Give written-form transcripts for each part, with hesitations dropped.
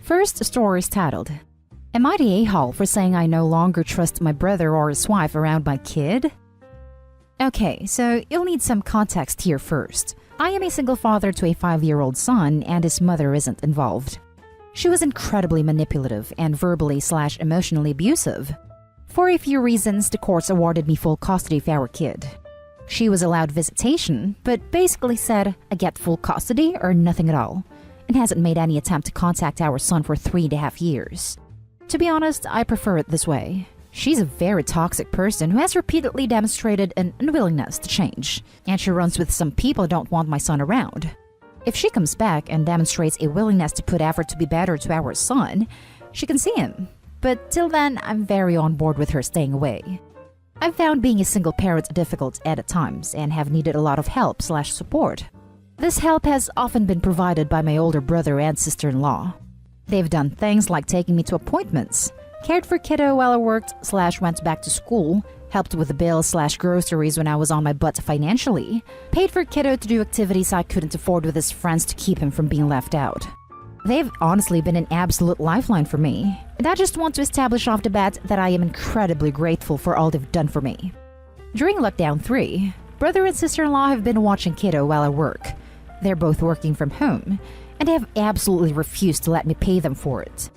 First story is titled, Am I the a-hole for saying I no longer trust my brother or his wife around my kid? Okay, so you'll need some context here first. I am a single father to a 5-year-old son and his mother isn't involved. She was incredibly manipulative and verbally/emotionally abusive. For a few reasons, the courts awarded me full custody of our kid. She was allowed visitation, but basically said, I get full custody or nothing at all, and hasn't made any attempt to contact our son for 3.5 years. To be honest, I prefer it this way. She's a very toxic person who has repeatedly demonstrated an unwillingness to change, and she runs with some people who don't want my son around. If she comes back and demonstrates a willingness to put effort to be better to our son, she can see him. But till then, I'm very on board with her staying away. I've found being a single parent difficult at times and have needed a lot of help/support. This help has often been provided by my older brother and sister-in-law. They've done things like taking me to appointments, cared for kiddo while I worked/went back to school, helped with the bills/groceries when I was on my butt financially, paid for kiddo to do activities I couldn't afford with his friends to keep him from being left out. They've honestly been an absolute lifeline for me, and I just want to establish off the bat that I am incredibly grateful for all they've done for me. During lockdown 3, brother and sister-in-law have been watching kiddo while I work. They're both working from home, and they have absolutely refused to let me pay them for it.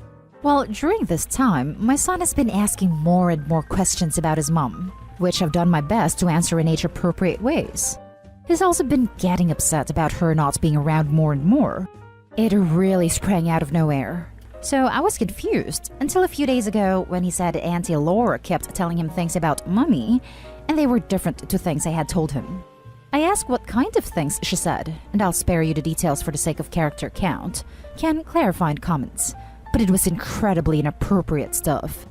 Well, during this time, my son has been asking more and more questions about his mom, which I've done my best to answer in age-appropriate ways. He's also been getting upset about her not being around more and more. It really sprang out of nowhere. So I was confused until a few days ago when he said Auntie Laura kept telling him things about Mummy, and they were different to things I had told him. I asked what kind of things she said, and I'll spare you the details for the sake of character count. Can clarify in comments. But it was incredibly inappropriate stuff.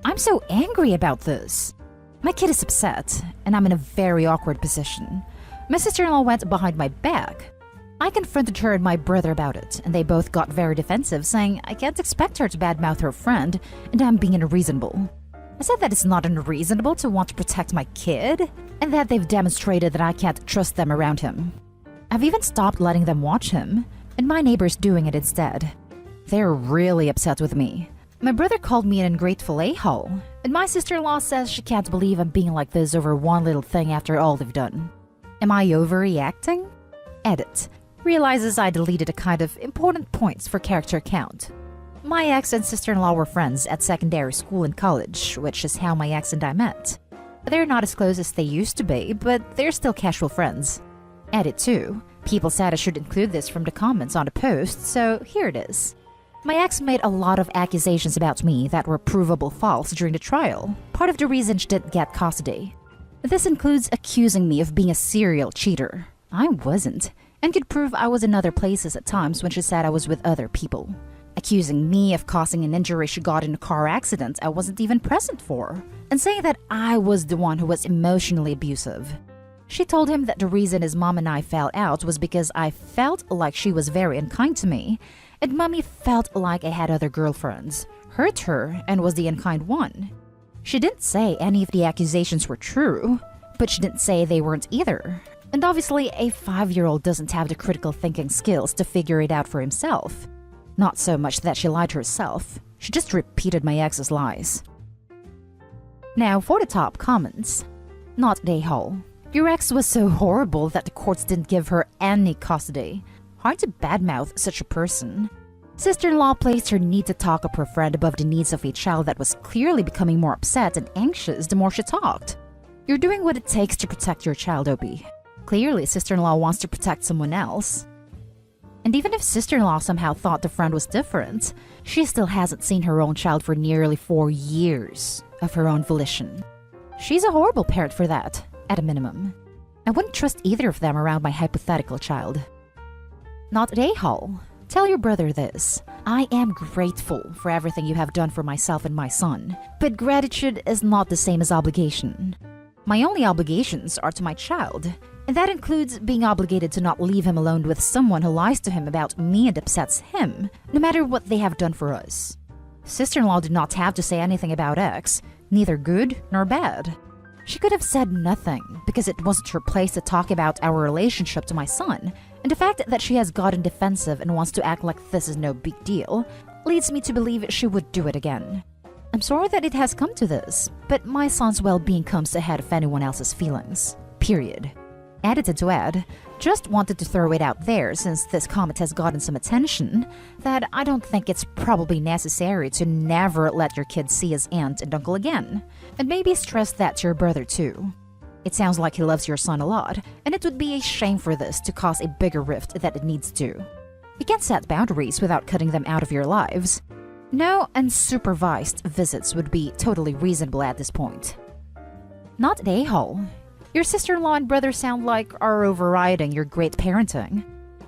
I'm so angry about this. My kid is upset, and I'm in a very awkward position. My sister-in-law went behind my back. I confronted her and my brother about it, and they both got very defensive, saying I can't expect her to badmouth her friend, and I'm being unreasonable. I said that it's not unreasonable to want to protect my kid, and that they've demonstrated that I can't trust them around him. I've even stopped letting them watch him, and my neighbor's doing it instead. They're really upset with me. My brother called me an ungrateful a-hole, and my sister-in-law says she can't believe I'm being like this over one little thing after all they've done. Am I overreacting? Edit. Realizes I deleted a kind of important points for character count. My ex and sister-in-law were friends at secondary school and college, which is how my ex and I met. They're not as close as they used to be, but they're still casual friends. Edit 2. People said I should include this from the comments on the post, so here it is. My ex made a lot of accusations about me that were provable false during the trial, part of the reason she didn't get custody. This includes accusing me of being a serial cheater. I wasn't, and could prove I was in other places at times when she said I was with other people. Accusing me of causing an injury she got in a car accident I wasn't even present for, and saying that I was the one who was emotionally abusive. She told him that the reason his mom and I fell out was because I felt like she was very unkind to me, and Mummy felt like I had other girlfriends, hurt her, and was the unkind one. She didn't say any of the accusations were true, but she didn't say they weren't either. And obviously, a 5-year-old doesn't have the critical thinking skills to figure it out for himself. Not so much that she lied to herself, she just repeated my ex's lies. Now for the top comments. Not the a-hole. Your ex was so horrible that the courts didn't give her any custody. Hard to badmouth such a person. Sister-in-law placed her need to talk up her friend above the needs of a child that was clearly becoming more upset and anxious the more she talked. You're doing what it takes to protect your child, Obi. Clearly, sister-in-law wants to protect someone else. And even if sister-in-law somehow thought the friend was different, she still hasn't seen her own child for nearly 4 years of her own volition. She's a horrible parent for that, at a minimum. I wouldn't trust either of them around my hypothetical child. Not a a-hole. Tell your brother this. I am grateful for everything you have done for myself and my son, but gratitude is not the same as obligation. My only obligations are to my child, and that includes being obligated to not leave him alone with someone who lies to him about me and upsets him, no matter what they have done for us. Sister-in-law did not have to say anything about ex, neither good nor bad. She could have said nothing, because it wasn't her place to talk about our relationship to my son, and the fact that she has gotten defensive and wants to act like this is no big deal, leads me to believe she would do it again. I'm sorry that it has come to this, but my son's well-being comes ahead of anyone else's feelings. Period. Edited to add, just wanted to throw it out there since this comment has gotten some attention, that I don't think it's probably necessary to never let your kid see his aunt and uncle again, and maybe stress that to your brother too. It sounds like he loves your son a lot, and it would be a shame for this to cause a bigger rift than it needs to. You can set boundaries without cutting them out of your lives. No unsupervised visits would be totally reasonable at this point. Not an a-hole. Your sister-in-law and brother sound like are overriding your great parenting.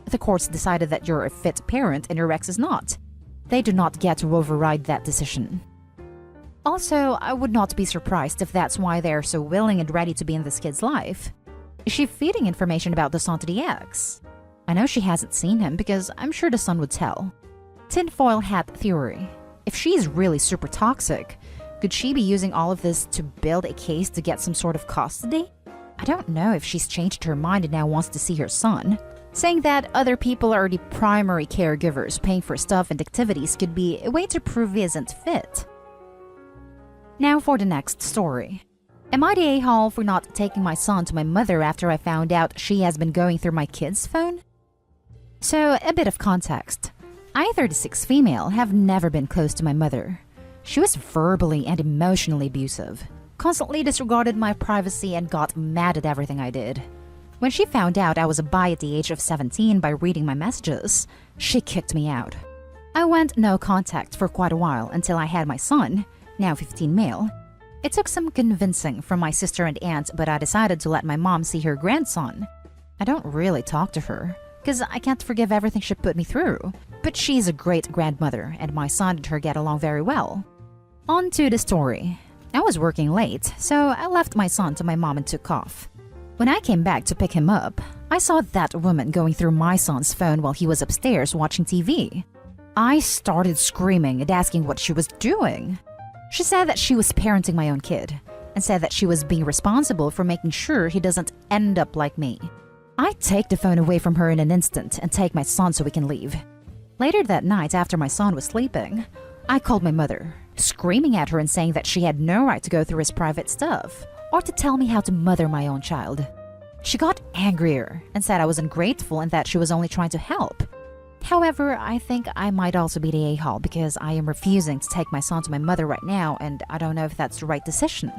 The courts decided that you're a fit parent and your ex is not. They do not get to override that decision. Also, I would not be surprised if that's why they are so willing and ready to be in this kid's life. Is she feeding information about the son to the ex? I know she hasn't seen him because I'm sure the son would tell. Tinfoil hat theory. If she's really super toxic, could she be using all of this to build a case to get some sort of custody? I don't know if she's changed her mind and now wants to see her son. Saying that other people are the primary caregivers paying for stuff and activities could be a way to prove he isn't fit. Now for the next story. Am I the a-hole for not taking my son to my mother after I found out she has been going through my kid's phone? So, a bit of context. I, 36 female, have never been close to my mother. She was verbally and emotionally abusive, constantly disregarded my privacy and got mad at everything I did. When she found out I was a bi at the age of 17 by reading my messages, she kicked me out. I went no contact for quite a while until I had my son, now 15 male. It took some convincing from my sister and aunt, but I decided to let my mom see her grandson. I don't really talk to her, because I can't forgive everything she put me through, but she's a great grandmother and my son and her get along very well. On to the story. I was working late, so I left my son to my mom and took off. When I came back to pick him up, I saw that woman going through my son's phone while he was upstairs watching TV. I started screaming and asking what she was doing. She said that she was parenting my own kid, and said that she was being responsible for making sure he doesn't end up like me. I take the phone away from her in an instant and take my son so we can leave. Later that night, after my son was sleeping, I called my mother, screaming at her and saying that she had no right to go through his private stuff, or to tell me how to mother my own child. She got angrier and said I was ungrateful and that she was only trying to help. However, I think I might also be the a-hole because I am refusing to take my son to my mother right now, and I don't know if that's the right decision.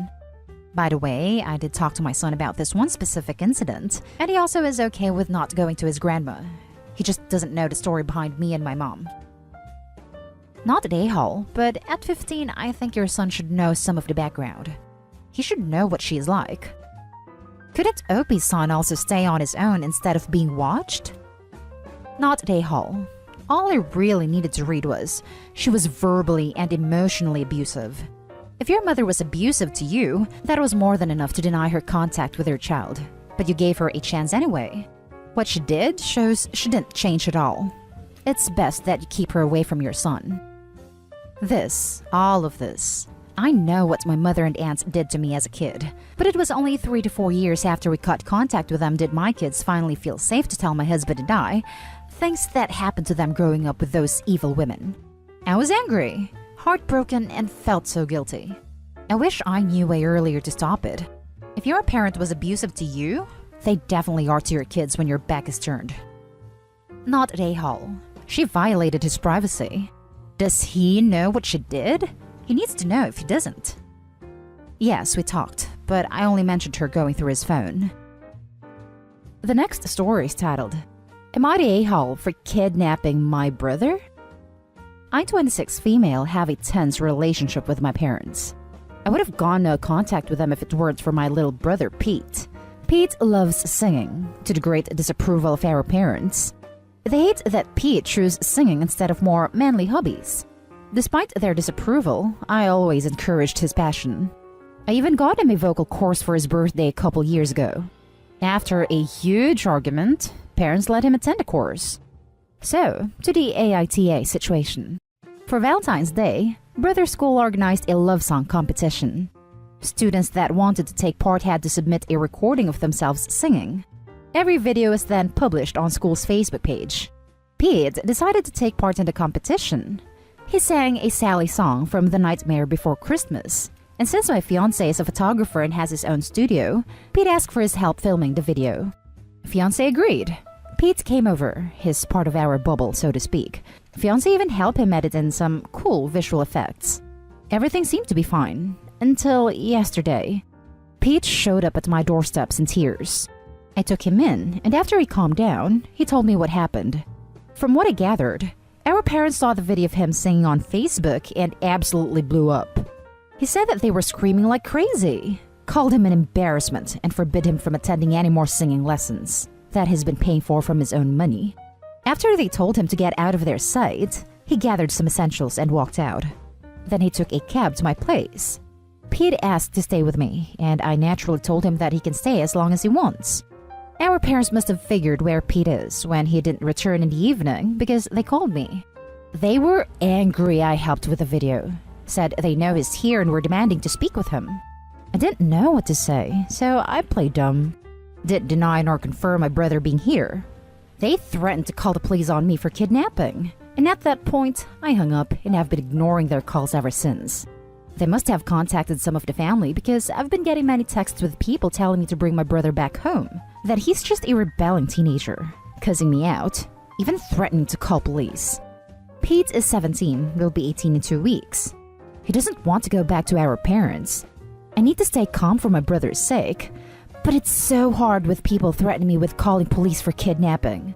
By the way, I did talk to my son about this one specific incident, and he also is okay with not going to his grandma. He just doesn't know the story behind me and my mom. Not an a-hole, but at 15, I think your son should know some of the background. He should know what she is like. Couldn't Opie's son also stay on his own instead of being watched? Not an a-hole. All I really needed to read was, she was verbally and emotionally abusive. If your mother was abusive to you, that was more than enough to deny her contact with her child. But you gave her a chance anyway. What she did shows she didn't change at all. It's best that you keep her away from your son. All of this. I know what my mother and aunts did to me as a kid, but it was only 3 to 4 years after we cut contact with them did my kids finally feel safe to tell my husband and I things that happened to them growing up with those evil women. I was angry, heartbroken, and felt so guilty. I wish I knew way earlier to stop it. If your parent was abusive to you, they definitely are to your kids when your back is turned. Not an a-hole. She violated his privacy. Does he know what she did? He needs to know if he doesn't. Yes, we talked, but I only mentioned her going through his phone. The next story is titled, Am I the a-hole for kidnapping my brother? I, 26 female, have a tense relationship with my parents. I would have gone no contact with them if it weren't for my little brother, Pete. Pete loves singing, to the great disapproval of our parents. They hate that Pete chose singing instead of more manly hobbies. Despite their disapproval, I always encouraged his passion. I even got him a vocal course for his birthday a couple years ago. After a huge argument, parents let him attend a course. So, to the AITA situation. For Valentine's Day, Brother School organized a love song competition. Students that wanted to take part had to submit a recording of themselves singing. Every video is then published on school's Facebook page. Pete decided to take part in the competition. He sang a Sally song from The Nightmare Before Christmas. And since my fiancé is a photographer and has his own studio, Pete asked for his help filming the video. Fiancé agreed. Pete came over, his part of our bubble, so to speak. Fiancé even helped him edit in some cool visual effects. Everything seemed to be fine, until yesterday. Pete showed up at my doorsteps in tears. I took him in, and after he calmed down, he told me what happened. From what I gathered, our parents saw the video of him singing on Facebook and absolutely blew up. He said that they were screaming like crazy, called him an embarrassment, and forbid him from attending any more singing lessons that he's been paying for from his own money. After they told him to get out of their sight, he gathered some essentials and walked out. Then he took a cab to my place. Pete asked to stay with me, and I naturally told him that he can stay as long as he wants. Our parents must have figured where Pete is when he didn't return in the evening because they called me. They were angry I helped with the video, said they know he's here and were demanding to speak with him. I didn't know what to say, so I played dumb. Didn't deny nor confirm my brother being here. They threatened to call the police on me for kidnapping, and at that point, I hung up and have been ignoring their calls ever since. They must have contacted some of the family because I've been getting many texts with people telling me to bring my brother back home, that he's just a rebelling teenager, cussing me out, even threatening to call police. Pete is 17, will be 18 in 2 weeks. He doesn't want to go back to our parents. I need to stay calm for my brother's sake, but it's so hard with people threatening me with calling police for kidnapping.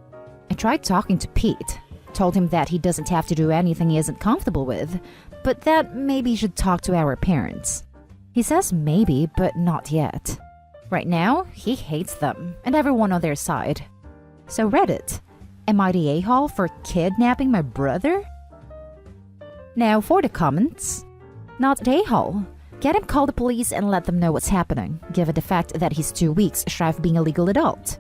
I tried talking to Pete, told him that he doesn't have to do anything he isn't comfortable with, but that maybe he should talk to our parents. He says maybe, but not yet. Right now, he hates them and everyone on their side. So Reddit, am I the a-hole for kidnapping my brother? Now for the comments. Not the a-hole. Get him call the police and let them know what's happening, given the fact that he's 2 weeks shy of being a legal adult.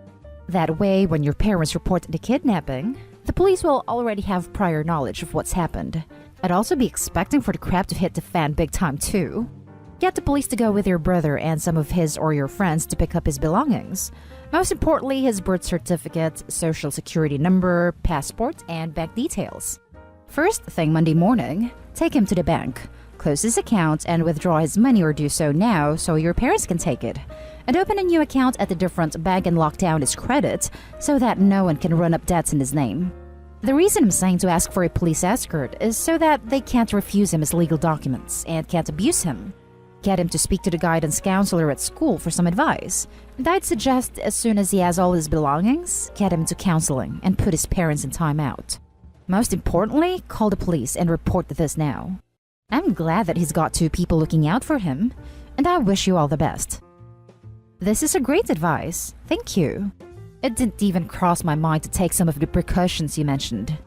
That way, when your parents report the kidnapping, the police will already have prior knowledge of what's happened. I'd also be expecting for the crap to hit the fan big time too. Get the police to go with your brother and some of his or your friends to pick up his belongings. Most importantly, his birth certificate, social security number, passport, and bank details. First thing Monday morning, take him to the bank, close his account and withdraw his money, or do so now so your parents can take it. And open a new account at a different bank and lock down his credit so that no one can run up debts in his name. The reason I'm saying to ask for a police escort is so that they can't refuse him his legal documents and can't abuse him. Get him to speak to the guidance counselor at school for some advice. And I'd suggest as soon as he has all his belongings, get him to counseling and put his parents in timeout. Most importantly, call the police and report this now. I'm glad that he's got 2 people looking out for him, and I wish you all the best. This is a great advice. Thank you. It didn't even cross my mind to take some of the precautions you mentioned.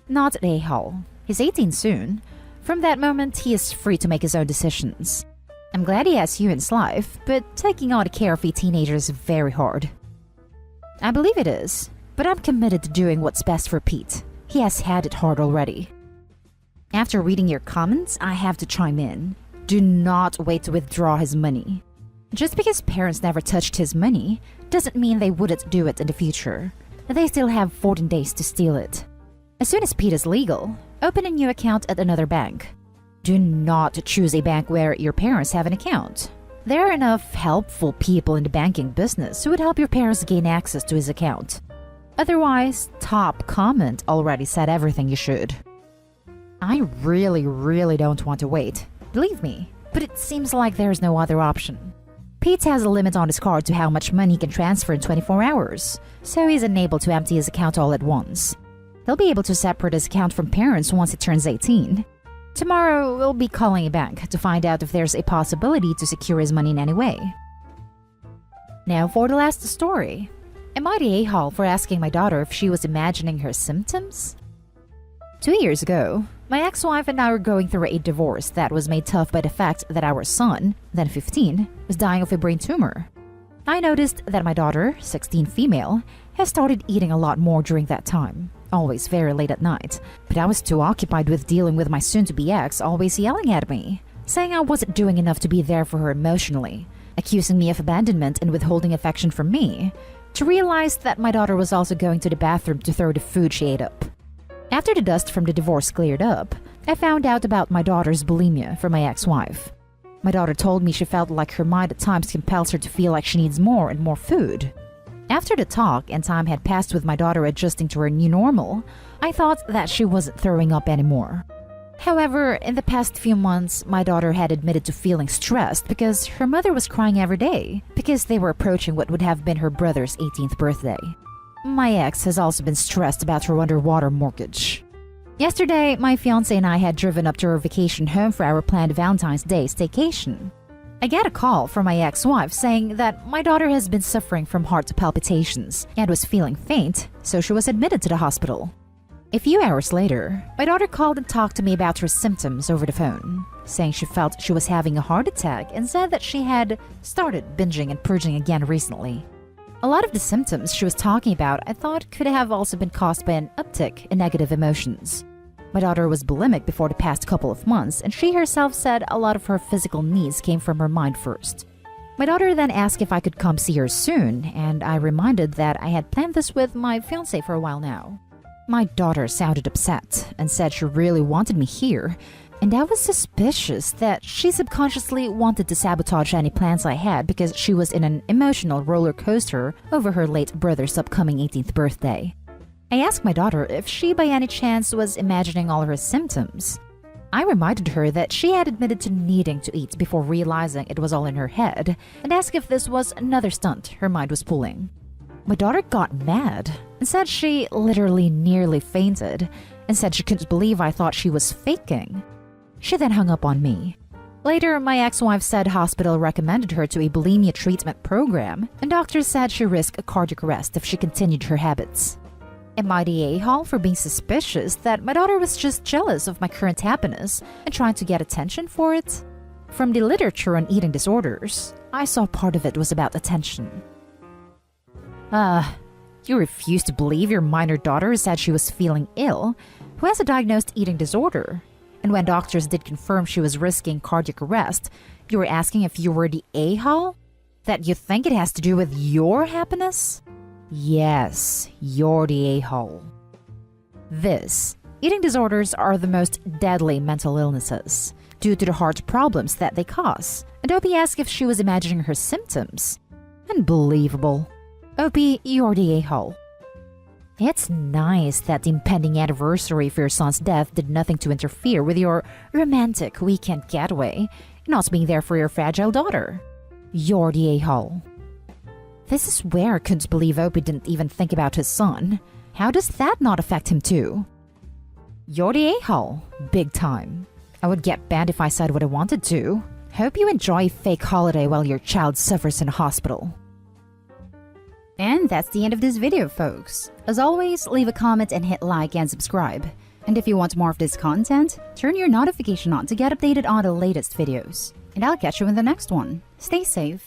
Not a hole. He's 18 soon. From that moment, he is free to make his own decisions. I'm glad he has you in his life, but taking on the care of a teenager is very hard. I believe it is, but I'm committed to doing what's best for Pete. He has had it hard already. After reading your comments, I have to chime in. Do not wait to withdraw his money. Just because parents never touched his money doesn't mean they wouldn't do it in the future. They still have 14 days to steal it. As soon as Pete is legal, open a new account at another bank. Do not choose a bank where your parents have an account. There are enough helpful people in the banking business who would help your parents gain access to his account. Otherwise, top comment already said everything you should. I really don't want to wait. Believe me, but it seems like there's no other option. Pete has a limit on his card to how much money he can transfer in 24 hours, so he's unable to empty his account all at once. He'll be able to separate his account from parents once he turns 18. Tomorrow, we'll be calling a bank to find out if there's a possibility to secure his money in any way. Now for the last story. Am I the a-hole for asking my daughter if she was imagining her symptoms? 2 years ago, my ex-wife and I were going through a divorce that was made tough by the fact that our son, then 15, was dying of a brain tumor. I noticed that my daughter, 16 female, has started eating a lot more during that time, always very late at night, but I was too occupied with dealing with my soon-to-be ex always yelling at me, saying I wasn't doing enough to be there for her emotionally, accusing me of abandonment and withholding affection from me, to realize that my daughter was also going to the bathroom to throw the food she ate up. After the dust from the divorce cleared up, I found out about my daughter's bulimia from my ex-wife. My daughter told me she felt like her mind at times compels her to feel like she needs more and more food. After the talk and time had passed with my daughter adjusting to her new normal, I thought that she wasn't throwing up anymore. However, in the past few months, my daughter had admitted to feeling stressed because her mother was crying every day because they were approaching what would have been her brother's 18th birthday. My ex has also been stressed about her underwater mortgage. Yesterday, my fiancé and I had driven up to her vacation home for our planned Valentine's Day staycation. I get a call from my ex-wife saying that my daughter has been suffering from heart palpitations and was feeling faint, so she was admitted to the hospital. A few hours later, my daughter called and talked to me about her symptoms over the phone, saying she felt she was having a heart attack and said that she had started binging and purging again recently. A lot of the symptoms she was talking about I thought could have also been caused by an uptick in negative emotions. My daughter was bulimic before the past couple of months, and she herself said a lot of her physical needs came from her mind first. My daughter then asked if I could come see her soon, and I reminded that I had planned this with my fiancé for a while now. My daughter sounded upset and said she really wanted me here, and I was suspicious that she subconsciously wanted to sabotage any plans I had because she was in an emotional roller coaster over her late brother's upcoming 18th birthday. I asked my daughter if she by any chance was imagining all her symptoms. I reminded her that she had admitted to needing to eat before realizing it was all in her head, and asked if this was another stunt her mind was pulling. My daughter got mad and said she literally nearly fainted and said she couldn't believe I thought she was faking. She then hung up on me. Later, my ex-wife said hospital recommended her to a bulimia treatment program, and doctors said she risked a cardiac arrest if she continued her habits. Am I the a-hole for being suspicious that my daughter was just jealous of my current happiness and trying to get attention for it? From the literature on eating disorders, I saw part of it was about attention. You refuse to believe your minor daughter said she was feeling ill, who has a diagnosed eating disorder. And when doctors did confirm she was risking cardiac arrest, you were asking if you were the a-hole? That you think it has to do with your happiness? Yes, you're the a-hole. Eating disorders are the most deadly mental illnesses due to the heart problems that they cause. And Opie asked if she was imagining her symptoms. Unbelievable. Opie, you're the a-hole. It's nice that the impending anniversary for your son's death did nothing to interfere with your romantic weekend getaway, not being there for your fragile daughter. You're the a-hole. This is where I couldn't believe Opie didn't even think about his son. How does that not affect him too? You're the a-hole. Big time. I would get banned if I said what I wanted to. Hope you enjoy a fake holiday while your child suffers in a hospital. And that's the end of this video, folks. As always, leave a comment and hit like and subscribe. And if you want more of this content, turn your notification on to get updated on the latest videos. And I'll catch you in the next one. Stay safe.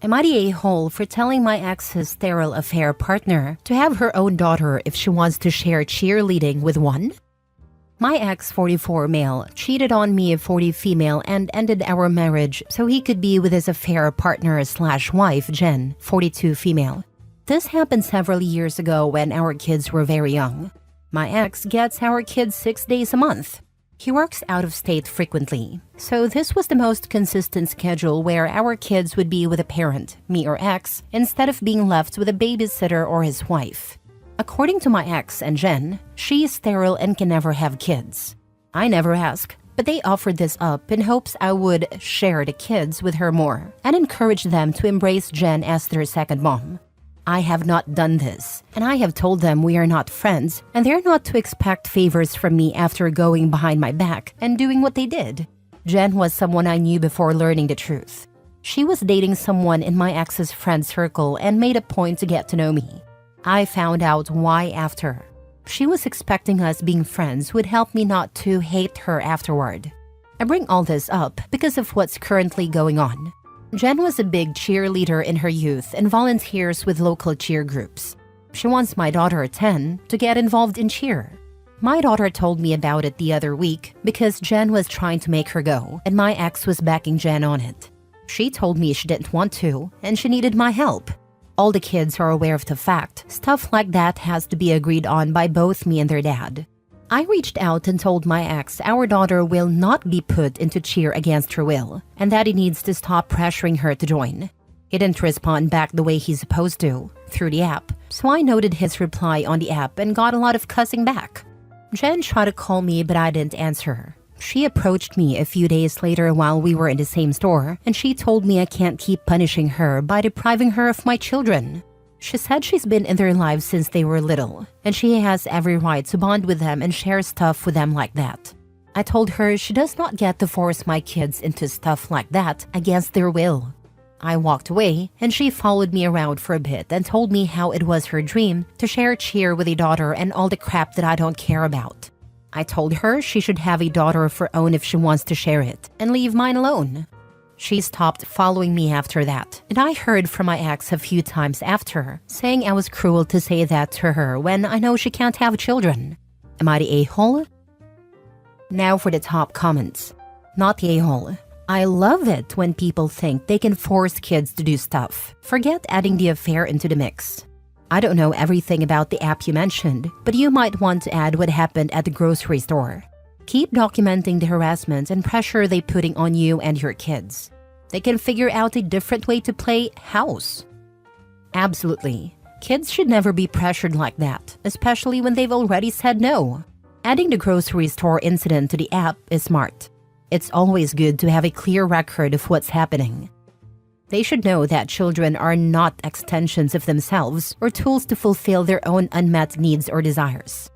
Am I the a-hole for telling my ex's sterile affair partner to have her own daughter if she wants to share cheerleading with one? My ex, 44 male, cheated on me, a 40 female, and ended our marriage so he could be with his affair partner / wife, Jen, 42 female. This happened several years ago when our kids were very young. My ex gets our kids 6 days a month. He works out of state frequently, so this was the most consistent schedule where our kids would be with a parent, me or ex, instead of being left with a babysitter or his wife. According to my ex and Jen, she is sterile and can never have kids. I never ask, but they offered this up in hopes I would share the kids with her more and encourage them to embrace Jen as their second mom. I have not done this, and I have told them we are not friends and they're not to expect favors from me after going behind my back and doing what they did. Jen was someone I knew before learning the truth. She was dating someone in my ex's friend circle and made a point to get to know me. I found out why after. She was expecting us being friends would help me not to hate her afterward. I bring all this up because of what's currently going on. Jen was a big cheerleader in her youth and volunteers with local cheer groups. She wants my daughter, 10, to get involved in cheer. My daughter told me about it the other week because Jen was trying to make her go and my ex was backing Jen on it. She told me she didn't want to and she needed my help. All the kids are aware of the fact. Stuff like that has to be agreed on by both me and their dad. I reached out and told my ex our daughter will not be put into cheer against her will, and that he needs to stop pressuring her to join. He didn't respond back the way he's supposed to, through the app, so I noted his reply on the app and got a lot of cussing back. Jen tried to call me, but I didn't answer. She approached me a few days later while we were in the same store, and she told me I can't keep punishing her by depriving her of my children. She said she's been in their lives since they were little, and she has every right to bond with them and share stuff with them like that. I told her she does not get to force my kids into stuff like that against their will. I walked away, and she followed me around for a bit and told me how it was her dream to share cheer with a daughter and all the crap that I don't care about. I told her she should have a daughter of her own if she wants to share it, and leave mine alone. She stopped following me after that, and I heard from my ex a few times after, saying I was cruel to say that to her when I know she can't have children. Am I the a-hole? Now for the top comments. Not the a-hole. I love it when people think they can force kids to do stuff. Forget adding the affair into the mix. I don't know everything about the app you mentioned, but you might want to add what happened at the grocery store. Keep documenting the harassment and pressure they're putting on you and your kids. They can figure out a different way to play house. Absolutely. Kids should never be pressured like that, especially when they've already said no. Adding the grocery store incident to the app is smart. It's always good to have a clear record of what's happening. They should know that children are not extensions of themselves or tools to fulfill their own unmet needs or desires.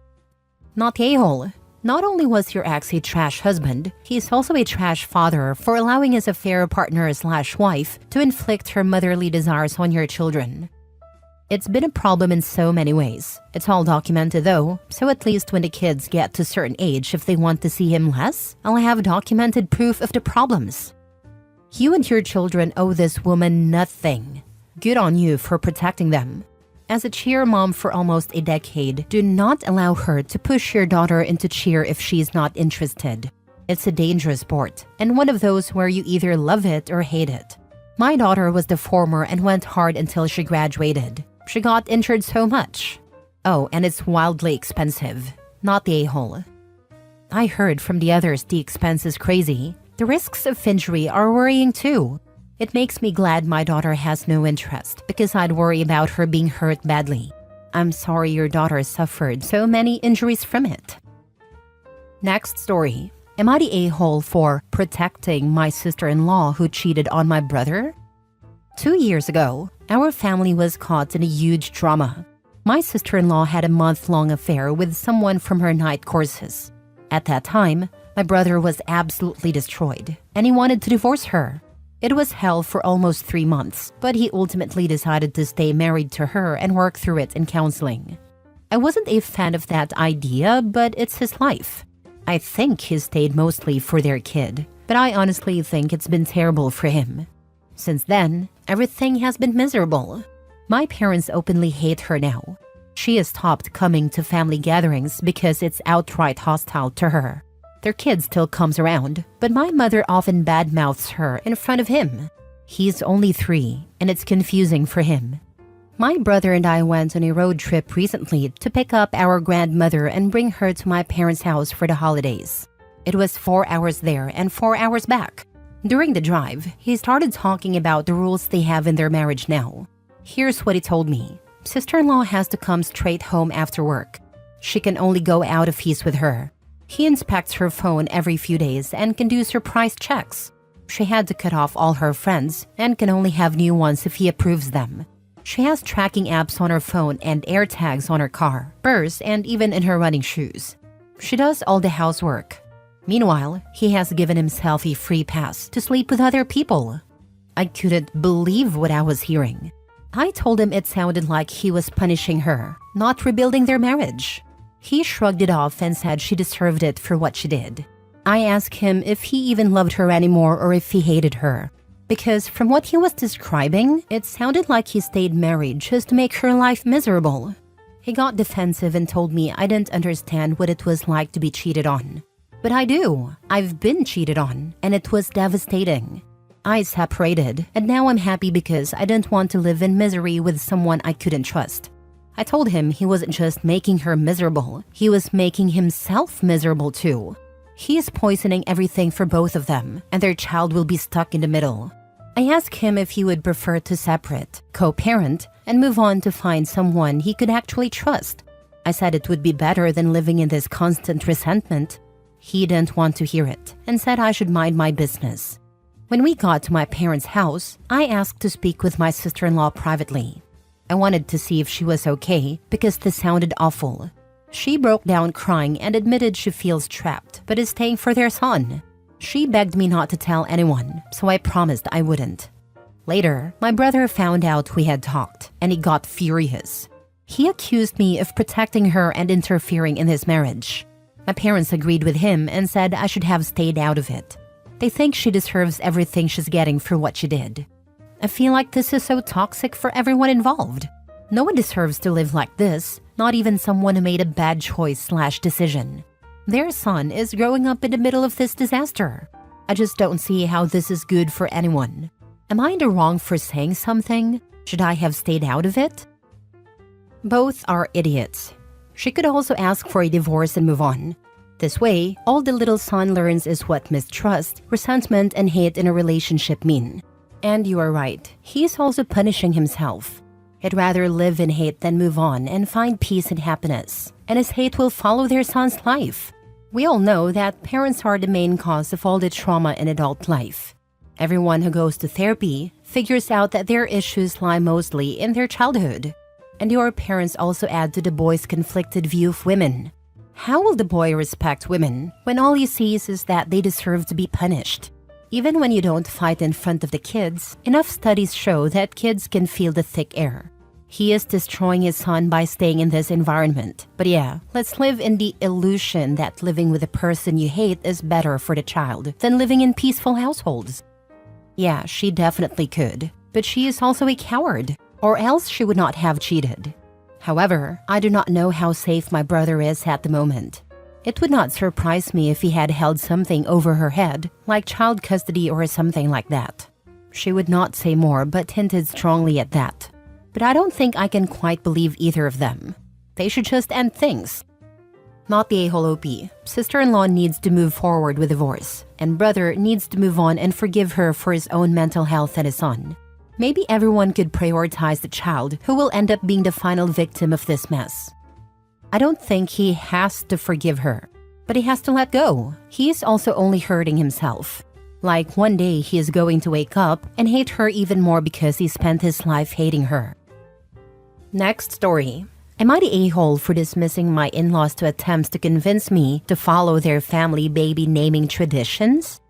Not a-hole. Not only was your ex a trash husband, he's also a trash father for allowing his affair partner/wife to inflict her motherly desires on your children. It's been a problem in so many ways. It's all documented though, so at least when the kids get to a certain age, if they want to see him less, I'll have documented proof of the problems. You and your children owe this woman nothing. Good on you for protecting them. As a cheer mom for almost a decade, do not allow her to push your daughter into cheer if she's not interested. It's a dangerous sport, and one of those where you either love it or hate it. My daughter was the former and went hard until she graduated. She got injured so much. Oh, and it's wildly expensive. Not the a-hole. I heard from the others the expense is crazy. The risks of injury are worrying too. It makes me glad my daughter has no interest because I'd worry about her being hurt badly. I'm sorry your daughter suffered so many injuries from it. Next story. Am I the a-hole for protecting my sister-in-law who cheated on my brother? 2 years ago, our family was caught in a huge drama. My sister-in-law had a month-long affair with someone from her night courses. At that time, my brother was absolutely destroyed, and he wanted to divorce her. It was hell for almost 3 months, but he ultimately decided to stay married to her and work through it in counseling. I wasn't a fan of that idea, but it's his life. I think he stayed mostly for their kid, but I honestly think it's been terrible for him. Since then, everything has been miserable. My parents openly hate her now. She has stopped coming to family gatherings because it's outright hostile to her. Their kid still comes around, but my mother often badmouths her in front of him. He's only 3, and it's confusing for him. My brother and I went on a road trip recently to pick up our grandmother and bring her to my parents' house for the holidays. It was 4 hours there and 4 hours back. During the drive, he started talking about the rules they have in their marriage now. Here's what he told me. Sister-in-law has to come straight home after work. She can only go out if he's with her. He inspects her phone every few days and can do surprise checks. She had to cut off all her friends and can only have new ones if he approves them. She has tracking apps on her phone and air tags on her car, purse, and even in her running shoes. She does all the housework. Meanwhile, he has given himself a free pass to sleep with other people. I couldn't believe what I was hearing. I told him it sounded like he was punishing her, not rebuilding their marriage. He shrugged it off and said she deserved it for what she did. I asked him if he even loved her anymore or if he hated her. Because from what he was describing, it sounded like he stayed married just to make her life miserable. He got defensive and told me I didn't understand what it was like to be cheated on. But I do. I've been cheated on, and it was devastating. I separated, and now I'm happy because I didn't want to live in misery with someone I couldn't trust. I told him he wasn't just making her miserable, he was making himself miserable too. He is poisoning everything for both of them, and their child will be stuck in the middle. I asked him if he would prefer to separate, co-parent, and move on to find someone he could actually trust. I said it would be better than living in this constant resentment. He didn't want to hear it, and said I should mind my business. When we got to my parents' house, I asked to speak with my sister-in-law privately. I wanted to see if she was okay because this sounded awful. She broke down crying and admitted she feels trapped but is staying for their son. She begged me not to tell anyone, so I promised I wouldn't. Later, my brother found out we had talked, and he got furious. He accused me of protecting her and interfering in his marriage. My parents agreed with him and said I should have stayed out of it. They think she deserves everything she's getting for what she did. I feel like this is so toxic for everyone involved. No one deserves to live like this, not even someone who made a bad choice/decision. Their son is growing up in the middle of this disaster. I just don't see how this is good for anyone. Am I in the wrong for saying something? Should I have stayed out of it? Both are idiots. She could also ask for a divorce and move on. This way, all the little son learns is what mistrust, resentment, and hate in a relationship mean. And you are right, he's also punishing himself. He'd rather live in hate than move on and find peace and happiness, and his hate will follow their son's life. We all know that parents are the main cause of all the trauma in adult life. Everyone who goes to therapy figures out that their issues lie mostly in their childhood. And your parents also add to the boy's conflicted view of women. How will the boy respect women when all he sees is that they deserve to be punished? Even when you don't fight in front of the kids, enough studies show that kids can feel the thick air. He is destroying his son by staying in this environment. But yeah, let's live in the illusion that living with a person you hate is better for the child than living in peaceful households. Yeah, she definitely could, but she is also a coward, or else she would not have cheated. However, I do not know how safe my brother is at the moment. It would not surprise me if he had held something over her head, like child custody or something like that. She would not say more but hinted strongly at that. But I don't think I can quite believe either of them. They should just end things. Not the a-hole OP. Sister-in-law needs to move forward with divorce, and brother needs to move on and forgive her for his own mental health and his son. Maybe everyone could prioritize the child who will end up being the final victim of this mess. I don't think he has to forgive her, but he has to let go. He is also only hurting himself. Like one day he is going to wake up and hate her even more because he spent his life hating her. Next story. Am I the a-hole for dismissing my in-laws to attempts to convince me to follow their family baby naming traditions?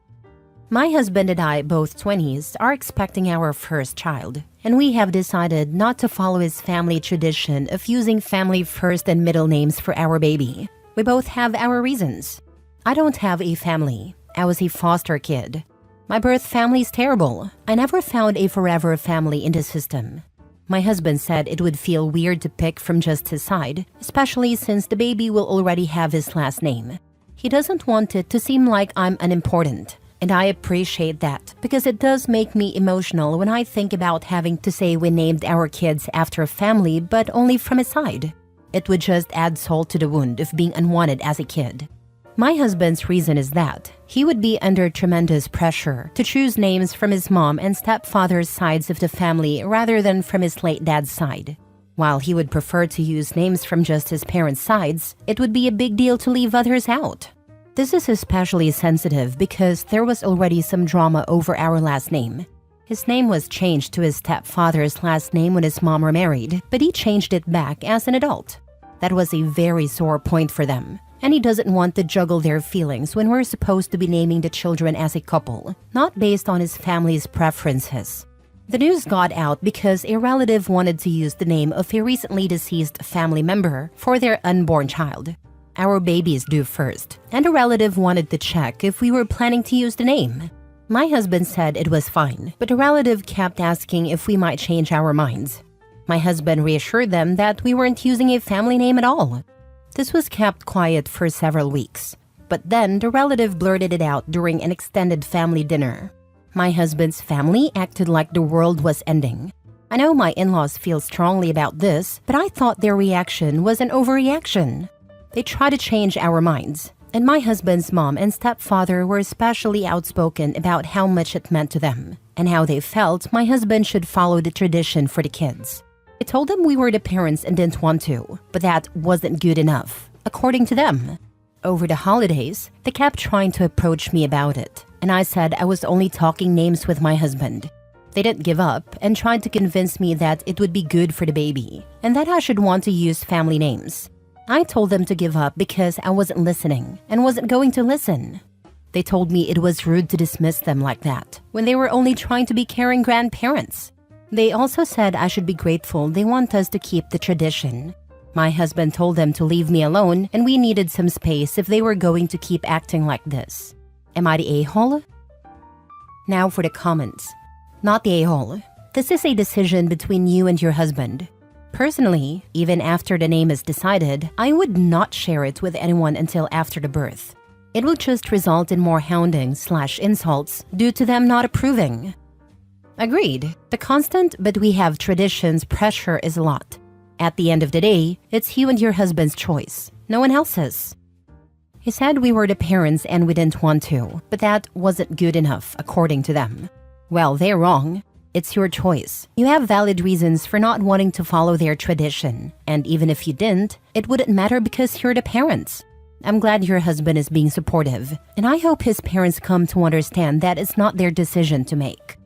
My husband and I, both 20s, are expecting our first child, and we have decided not to follow his family tradition of using family first and middle names for our baby. We both have our reasons. I don't have a family. I was a foster kid. My birth family is terrible. I never found a forever family in the system. My husband said it would feel weird to pick from just his side, especially since the baby will already have his last name. He doesn't want it to seem like I'm unimportant. And I appreciate that because it does make me emotional when I think about having to say we named our kids after a family but only from his side. It would just add salt to the wound of being unwanted as a kid. My husband's reason is that he would be under tremendous pressure to choose names from his mom and stepfather's sides of the family rather than from his late dad's side. While he would prefer to use names from just his parents' sides, it would be a big deal to leave others out. This is especially sensitive because there was already some drama over our last name. His name was changed to his stepfather's last name when his mom remarried, but he changed it back as an adult. That was a very sore point for them, and he doesn't want to juggle their feelings when we're supposed to be naming the children as a couple, not based on his family's preferences. The news got out because a relative wanted to use the name of a recently deceased family member for their unborn child. Our baby is due first, and a relative wanted to check if we were planning to use the name. My husband said it was fine, but a relative kept asking if we might change our minds. My husband reassured them that we weren't using a family name at all. This was kept quiet for several weeks, but then the relative blurted it out during an extended family dinner. My husband's family acted like the world was ending. I know my in-laws feel strongly about this, but I thought their reaction was an overreaction. They try to change our minds, and my husband's mom and stepfather were especially outspoken about how much it meant to them, and how they felt my husband should follow the tradition for the kids. I told them we were the parents and didn't want to, but that wasn't good enough, according to them. Over the holidays, they kept trying to approach me about it, and I said I was only talking names with my husband. They didn't give up and tried to convince me that it would be good for the baby, and that I should want to use family names. I told them to give up because I wasn't listening and wasn't going to listen. They told me it was rude to dismiss them like that, when they were only trying to be caring grandparents. They also said I should be grateful they want us to keep the tradition. My husband told them to leave me alone and we needed some space if they were going to keep acting like this. Am I the a-hole? Now for the comments. Not the a-hole. This is a decision between you and your husband. Personally, even after the name is decided, I would not share it with anyone until after the birth. It will just result in more hounding/insults due to them not approving. Agreed. The constant "but we have traditions" pressure is a lot. At the end of the day, it's you and your husband's choice, no one else's. He said we were the parents and we didn't want to, but that wasn't good enough, according to them. Well, they're wrong. It's your choice. You have valid reasons for not wanting to follow their tradition, and even if you didn't, it wouldn't matter because you're the parents. I'm glad your husband is being supportive, and I hope his parents come to understand that it's not their decision to make.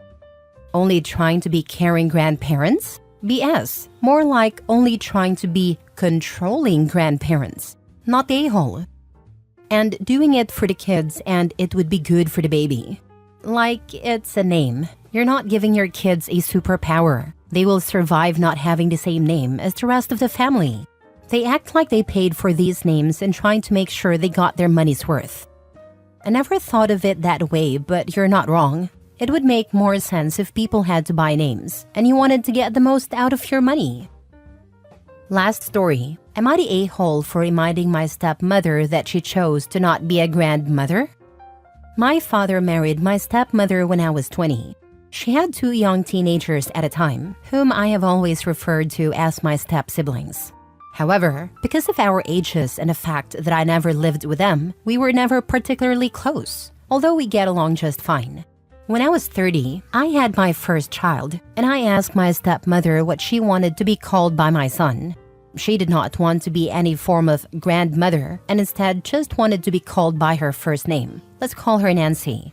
Only trying to be caring grandparents? BS. More like only trying to be controlling grandparents, not the a-hole. And doing it for the kids and it would be good for the baby. Like it's a name. You're not giving your kids a superpower. They will survive not having the same name as the rest of the family. They act like they paid for these names and trying to make sure they got their money's worth. I never thought of it that way, but you're not wrong. It would make more sense if people had to buy names and you wanted to get the most out of your money. Last story. Am I the a-hole for reminding my stepmother that she chose to not be a grandmother? My father married my stepmother when I was 20. She had 2 young teenagers at a time, whom I have always referred to as my step-siblings. However, because of our ages and the fact that I never lived with them, we were never particularly close, although we get along just fine. When I was 30, I had my first child, and I asked my stepmother what she wanted to be called by my son. She did not want to be any form of grandmother, and instead just wanted to be called by her first name. Let's call her Nancy.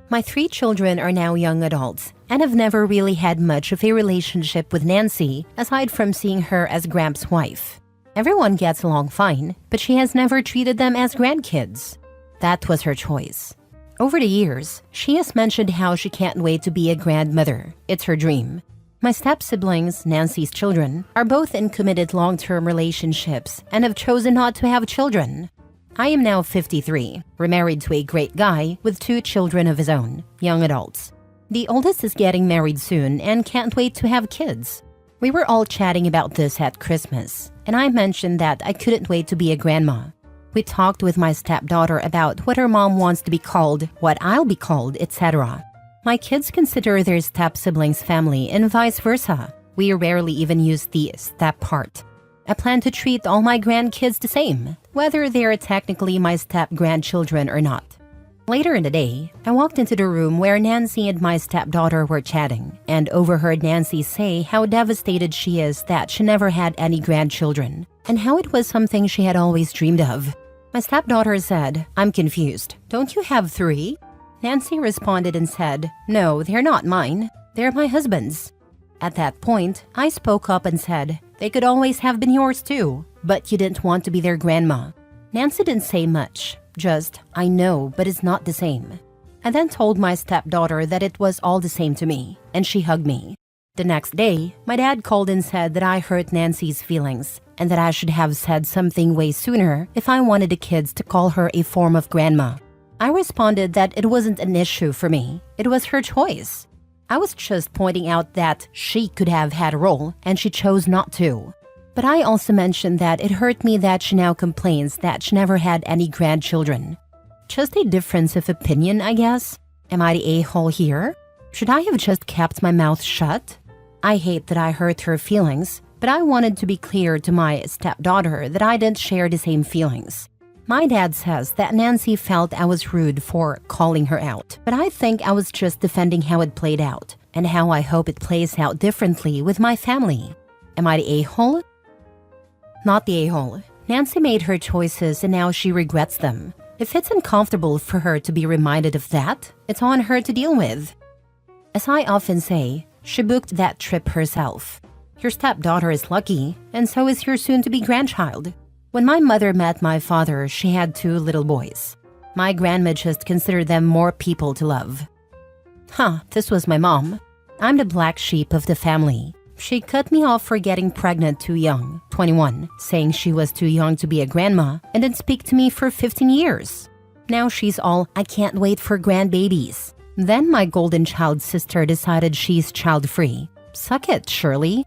My 3 children are now young adults, and have never really had much of a relationship with Nancy, aside from seeing her as Gramps' wife. Everyone gets along fine, but she has never treated them as grandkids. That was her choice. Over the years, she has mentioned how she can't wait to be a grandmother. It's her dream. My step-siblings, Nancy's children, are both in committed long-term relationships and have chosen not to have children. I am now 53, remarried to a great guy with 2 children of his own, young adults. The oldest is getting married soon and can't wait to have kids. We were all chatting about this at Christmas, and I mentioned that I couldn't wait to be a grandma. We talked with my stepdaughter about what her mom wants to be called, what I'll be called, etc. My kids consider their step-siblings family and vice versa. We rarely even use the step part. I plan to treat all my grandkids the same, whether they are technically my step-grandchildren or not. Later in the day, I walked into the room where Nancy and my stepdaughter were chatting and overheard Nancy say how devastated she is that she never had any grandchildren and how it was something she had always dreamed of. My stepdaughter said, "I'm confused. Don't you have 3? Nancy responded and said, "No, they're not mine. They're my husband's." At that point, I spoke up and said, "They could always have been yours too, but you didn't want to be their grandma." Nancy didn't say much, just, "I know, but it's not the same." I then told my stepdaughter that it was all the same to me, and she hugged me. The next day, my dad called and said that I hurt Nancy's feelings, and that I should have said something way sooner if I wanted the kids to call her a form of grandma. I responded that it wasn't an issue for me, it was her choice. I was just pointing out that she could have had a role, and she chose not to. But I also mentioned that it hurt me that she now complains that she never had any grandchildren. Just a difference of opinion, I guess. Am I the a-hole here? Should I have just kept my mouth shut? I hate that I hurt her feelings, but I wanted to be clear to my stepdaughter that I didn't share the same feelings. My dad says that Nancy felt I was rude for calling her out, but I think I was just defending how it played out and how I hope it plays out differently with my family. Am I the a-hole? Not the a-hole. Nancy made her choices and now she regrets them. If it's uncomfortable for her to be reminded of that, it's on her to deal with. As I often say, she booked that trip herself. Your stepdaughter is lucky, and so is your soon-to-be grandchild. When my mother met my father, she had 2 little boys. My grandma just considered them more people to love. This was my mom. I'm the black sheep of the family. She cut me off for getting pregnant too young, 21, saying she was too young to be a grandma, and didn't speak to me for 15 years. Now she's all, I can't wait for grandbabies. Then my golden child sister decided she's child-free. Suck it, Shirley.